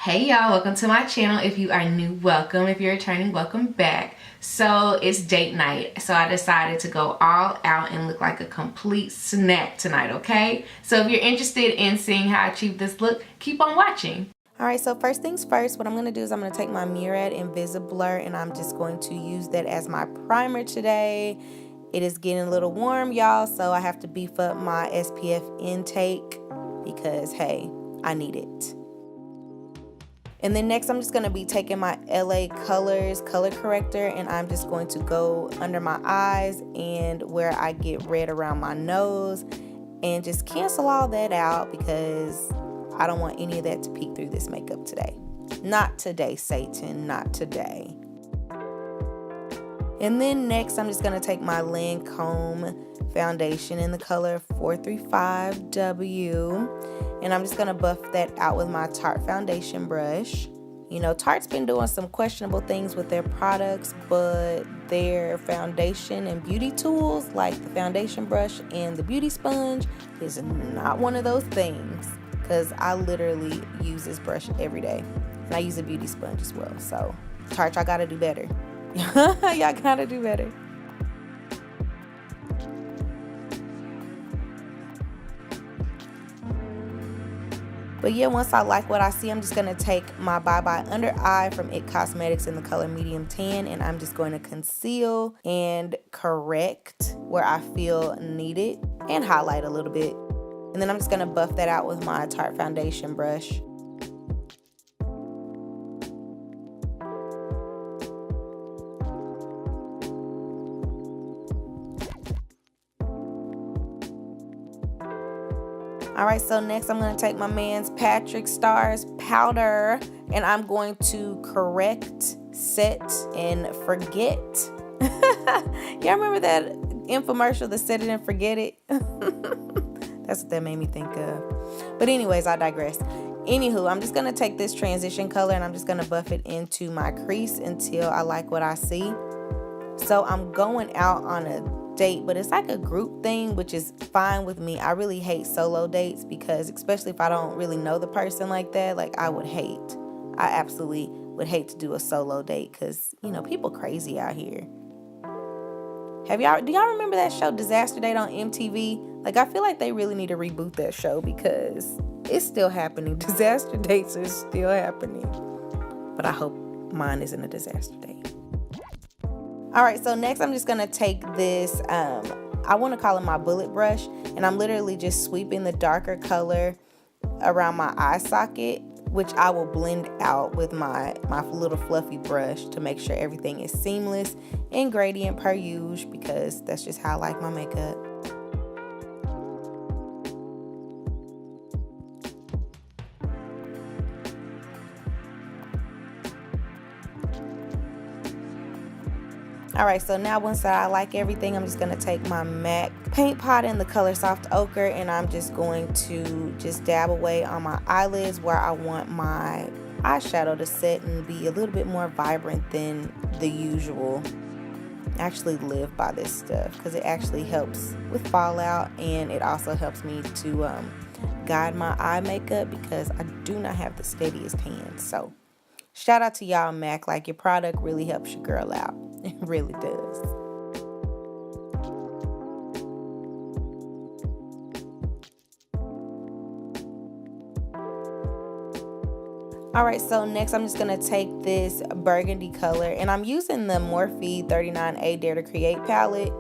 Hey y'all, welcome to my channel. If you are new, welcome. If you're returning, welcome back. So it's date night, so I decided to go all out and look like a complete snack tonight, okay? So if you're interested in seeing how I achieve this look, keep on watching. Alright, so first things first, what I'm going to do is I'm going to take my MURAD Invisiblur and I'm just going to use that as my primer today. It is getting a little warm, y'all, so I have to beef up my SPF intake because, hey, I need it. And then next I'm just going to be taking my LA Colors color corrector and I'm just going to go under my eyes and where I get red around my nose and just cancel all that out because I don't want any of that to peek through this makeup today. Not today, Satan, not today. And then next I'm just going to take my LANCÔME foundation in the color 435W. And I'm just going to buff that out with my Tarte foundation brush. You know, Tarte's been doing some questionable things with their products, but their foundation and beauty tools, like the foundation brush and the beauty sponge, is not one of those things. Because I literally use this brush every day. And I use a beauty sponge as well. So, Tarte, y'all gotta do better. Y'all gotta do better. But yeah, once I like what I see, I'm just going to take my Bye Bye Under Eye from IT Cosmetics in the color medium tan. And I'm just going to conceal and correct where I feel needed and highlight a little bit. And then I'm just going to buff that out with my Tarte foundation brush. Alright, so next I'm going to take my man's Patrickstarr's powder and I'm going to correct, set, and forget. Y'all remember that infomercial, the set it and forget it? That's what that made me think of. But anyways, I digress. Anywho, I'm just going to take this transition color and I'm just going to buff it into my crease until I like what I see. So I'm going out on a date, but it's like a group thing, which is fine with me. I really hate solo dates because especially if I don't really know the person like that, like I absolutely would hate to do a solo date because, you know, people crazy out here. Do y'all remember that show Disaster Date on MTV? Like, I feel like they really need to reboot that show because it's still happening. Disaster dates are still happening. But I hope mine isn't a disaster date. Alright, so next I'm just going to take this, I want to call it my bullet brush, and I'm literally just sweeping the darker color around my eye socket, which I will blend out with my little fluffy brush to make sure everything is seamless and gradient per usual because that's just how I like my makeup. Alright, so now once I like everything, I'm just going to take my MAC paint pot in the color Soft Ochre and I'm just going to just dab away on my eyelids where I want my eyeshadow to set and be a little bit more vibrant than the usual. I actually live by this stuff because it actually helps with fallout and it also helps me to guide my eye makeup because I do not have the steadiest hands. So shout out to y'all, MAC. Like, your product really helps your girl out. It really does. Alright, so next I'm just going to take this burgundy color and I'm using the Morphe 39A Dare to Create palette.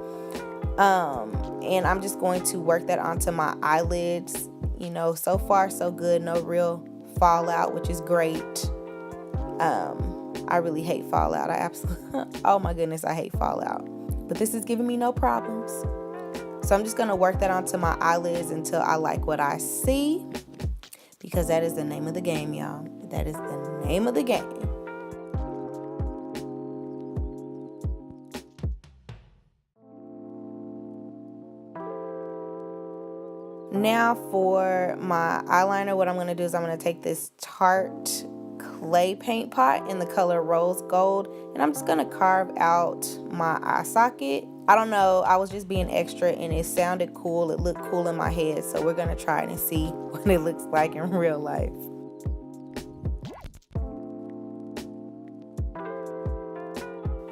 And I'm just going to work that onto my eyelids. You know, so far so good, no real fallout, which is great. I really hate fallout. I absolutely, oh my goodness, I hate fallout. But this is giving me no problems. So I'm just going to work that onto my eyelids until I like what I see. Because that is the name of the game, y'all. That is the name of the game. Now for my eyeliner, what I'm going to do is I'm going to take this Tarte clay paint pot in the color Rose Gold and I'm just going to carve out my eye socket. I don't know, I was just being extra and it sounded cool, it looked cool in my head, so we're going to try it and see what it looks like in real life.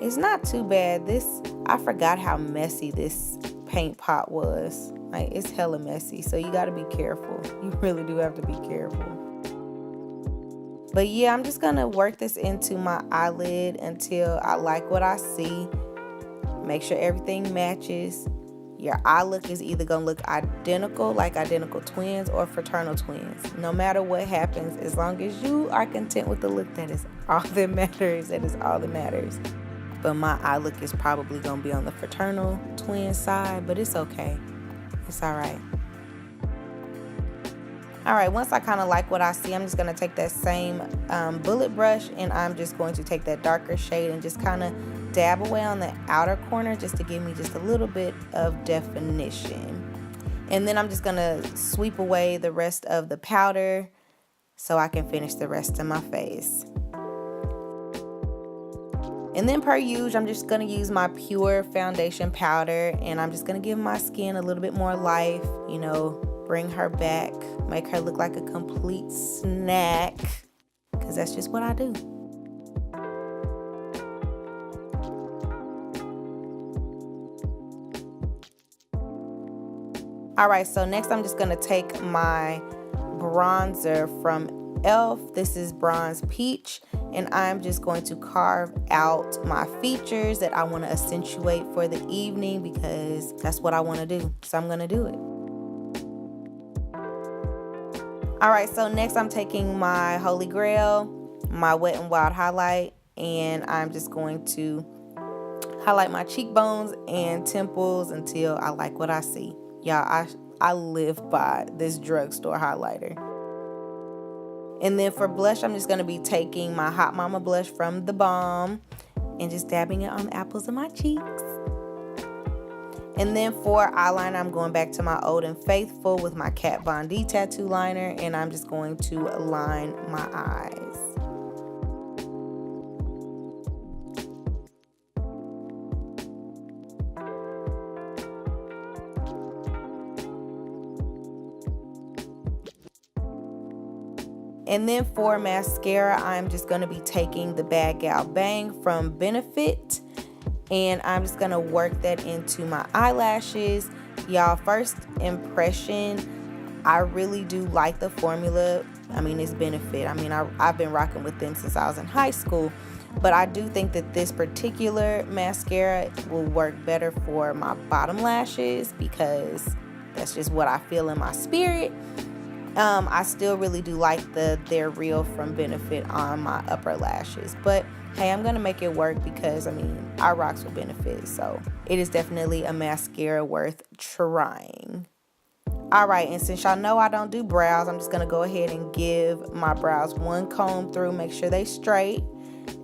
It's not too bad. I forgot how messy this paint pot was. Like, it's hella messy, so you gotta be careful. You really do have to be careful. But yeah, I'm just gonna work this into my eyelid until I like what I see. Make sure everything matches. Your eye look is either gonna look identical, like identical twins, or fraternal twins. No matter what happens, as long as you are content with the look, that is all that matters. That is all that matters. But my eye look is probably gonna be on the fraternal twin side, but it's okay. It's all right. All right, once I kind of like what I see, I'm just gonna take that same bullet brush, and I'm just going to take that darker shade and just kind of dab away on the outer corner just to give me just a little bit of definition. And then I'm just gonna sweep away the rest of the powder so I can finish the rest of my face. And then per usual, I'm just gonna use my pure foundation powder, and I'm just gonna give my skin a little bit more life, you know, bring her back, make her look like a complete snack, because that's just what I do. All right, so next I'm just gonna take my bronzer from e.l.f. This is Bronze Peach, and I'm just going to carve out my features that I want to accentuate for the evening because that's what I want to do. So I'm gonna do it. All right, so next I'm taking my Holy Grail, my Wet n Wild highlight, and I'm just going to highlight my cheekbones and temples until I like what I see. Y'all, I live by this drugstore highlighter. And then for blush, I'm just going to be taking my Hot Mama blush from theBalm and just dabbing it on the apples of my cheeks. And then for eyeliner, I'm going back to my Old and Faithful with my Kat Von D tattoo liner, and I'm just going to line my eyes. And then for mascara, I'm just going to be taking the Bad Gal Bang from Benefit, and I'm just going to work that into my eyelashes. Y'all, first impression, I really do like the formula. I mean, it's Benefit. I mean, I've been rocking with them since I was in high school, but I do think that this particular mascara will work better for my bottom lashes because that's just what I feel in my spirit. I still really do like They're Real from Benefit on my upper lashes, but hey, I'm gonna make it work because I mean, I rocks with Benefit, so it is definitely a mascara worth trying. All right, and since y'all know I don't do brows, I'm just gonna go ahead and give my brows one comb through, make sure they straight,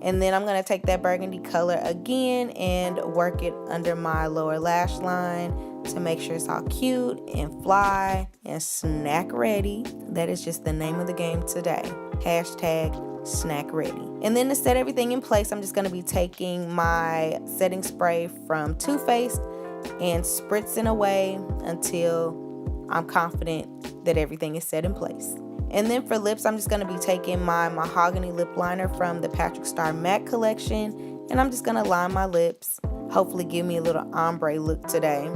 and then I'm gonna take that burgundy color again and work it under my lower lash line to make sure it's all cute and fly and snack ready. That is just the name of the game today. Hashtag snack ready. And then to set everything in place, I'm just going to be taking my setting spray from Too Faced and spritzing away until I'm confident that everything is set in place. And then for lips, I'm just going to be taking my Mahogany lip liner from the Patrickstarrr Matte collection, and I'm just going to line my lips, hopefully give me a little ombre look today.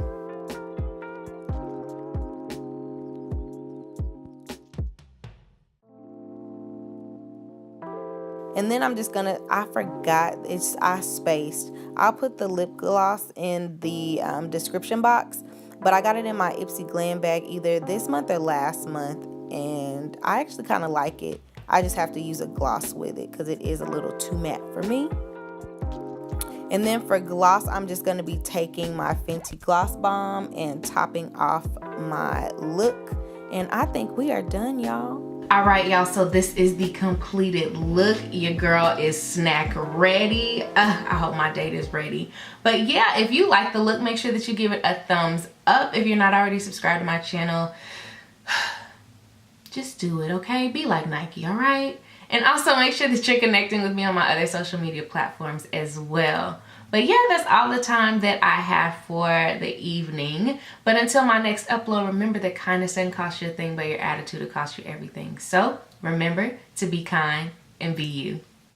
And then I'm just gonna, I spaced. I'll put the lip gloss in the description box, but I got it in my Ipsy Glam bag either this month or last month, and I actually kind of like it. I just have to use a gloss with it because it is a little too matte for me. And then for gloss, I'm just gonna be taking my Fenty Gloss Bomb and topping off my look. And I think we are done, y'all. All right, y'all, so this is the completed look. Your girl is snack ready. I hope my date is ready. But yeah, if you like the look, make sure that you give it a thumbs up. If you're not already subscribed to my channel, just do it, okay? Be like Nike, all right? And also make sure that you're connecting with me on my other social media platforms as well. But yeah, that's all the time that I have for the evening. But until my next upload, remember that kindness doesn't cost you a thing, but your attitude will cost you everything. So remember to be kind and be you.